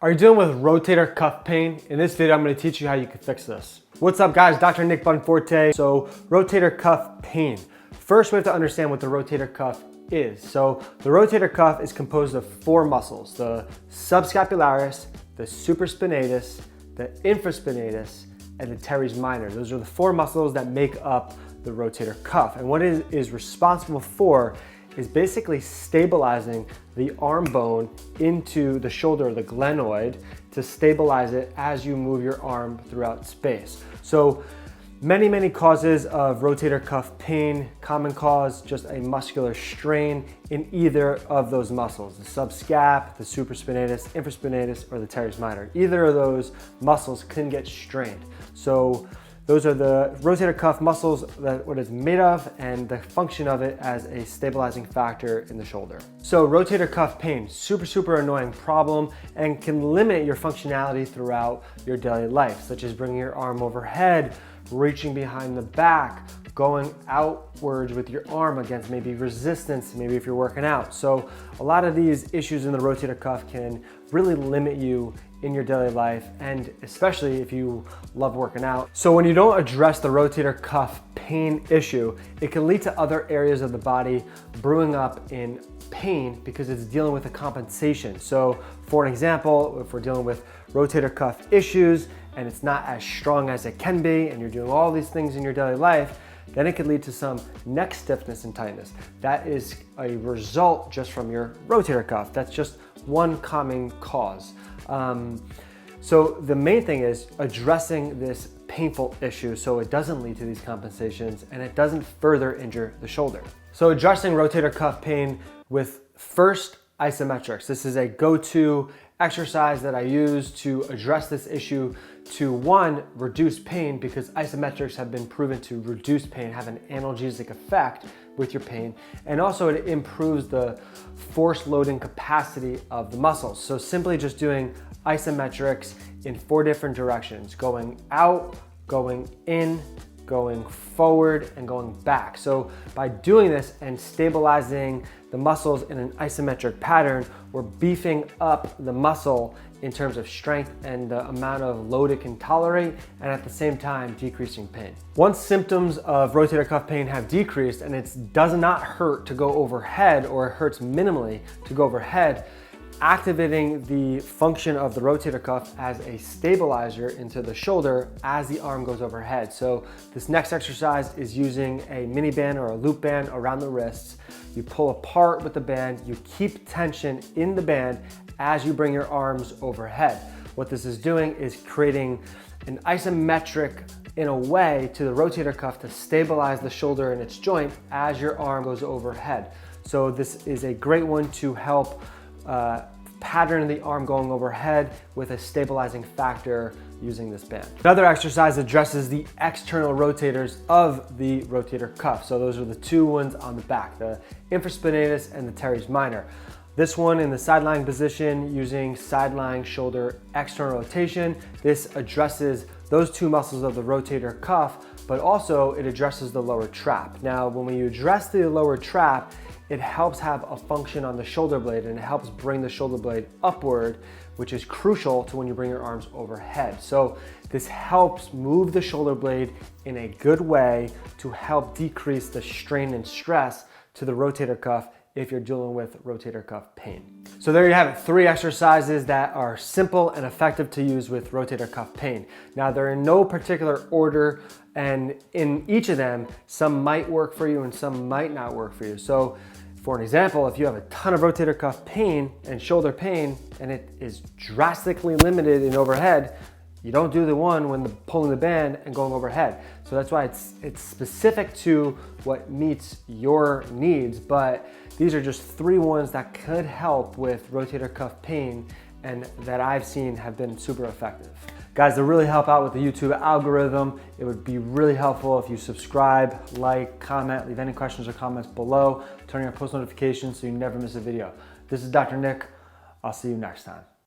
Are you dealing with rotator cuff pain? In this video, I'm going to teach you how you can fix this. What's up guys, Dr. Nick Bonforte. So rotator cuff pain. First, we have to understand what the rotator cuff is. So the rotator cuff is composed of four muscles: the subscapularis, the supraspinatus, the infraspinatus, and the teres minor. Those are the four muscles that make up the rotator cuff. And what it is responsible for is basically stabilizing the arm bone into the shoulder, the glenoid, to stabilize it as you move your arm throughout space. So many causes of rotator cuff pain. Common cause, just a muscular strain in either of those muscles, the subscap, the supraspinatus, infraspinatus, or the teres minor. Either of those muscles can get strained. So those are the rotator cuff muscles, what it's made of, and the function of it as a stabilizing factor in the shoulder. So rotator cuff pain, super annoying problem, and can limit your functionality throughout your daily life, such as bringing your arm overhead, reaching behind the back, going outwards with your arm against maybe resistance, maybe if you're working out. So a lot of these issues in the rotator cuff can really limit you in your daily life, and especially if you love working out. So when you don't address the rotator cuff pain issue, it can lead to other areas of the body brewing up in pain because it's dealing with a compensation. So for an example, if we're dealing with rotator cuff issues and it's not as strong as it can be, and you're doing all these things in your daily life, then it could lead to some neck stiffness and tightness. That is a result just from your rotator cuff. That's just one common cause. So the main thing is addressing this painful issue so it doesn't lead to these compensations and it doesn't further injure the shoulder. So addressing rotator cuff pain with first isometrics. This is a go-to exercise that I use to address this issue to, one, reduce pain, because isometrics have been proven to reduce pain, have an analgesic effect with your pain, and also it improves the force loading capacity of the muscles. So simply just doing isometrics in 4 different directions: going out, going in, going forward, and going back. So by doing this and stabilizing the muscles in an isometric pattern, we're beefing up the muscle in terms of strength and the amount of load it can tolerate, and at the same time decreasing pain. Once symptoms of rotator cuff pain have decreased and it does not hurt to go overhead, or it hurts minimally to go overhead, activating the function of the rotator cuff as a stabilizer into the shoulder as the arm goes overhead. So this next exercise is using a mini band or a loop band around the wrists. You pull apart with the band, you keep tension in the band as you bring your arms overhead. What this is doing is creating an isometric in a way to the rotator cuff to stabilize the shoulder and its joint as your arm goes overhead. So this is a great one to help pattern the arm going overhead with a stabilizing factor using this band. Another exercise addresses the external rotators of the rotator cuff. So those are the 2 ones on the back, the infraspinatus and the teres minor. This one in the side lying position using side lying shoulder external rotation. This addresses those 2 muscles of the rotator cuff, but also it addresses the lower trap. Now, when we address the lower trap, it helps have a function on the shoulder blade, and it helps bring the shoulder blade upward, which is crucial to when you bring your arms overhead. So this helps move the shoulder blade in a good way to help decrease the strain and stress to the rotator cuff if you're dealing with rotator cuff pain. So there you have it, 3 exercises that are simple and effective to use with rotator cuff pain. Now, they're in no particular order, and in each of them, some might work for you and some might not work for you. So for an example, if you have a ton of rotator cuff pain and shoulder pain and it is drastically limited in overhead, you don't do the one when pulling the band and going overhead. So that's why it's specific to what meets your needs, but these are just 3 ones that could help with rotator cuff pain and that I've seen have been super effective. Guys, to really help out with the YouTube algorithm, it would be really helpful if you subscribe, like, comment, leave any questions or comments below, turn on your post notifications so you never miss a video. This is Dr. Nick. I'll see you next time.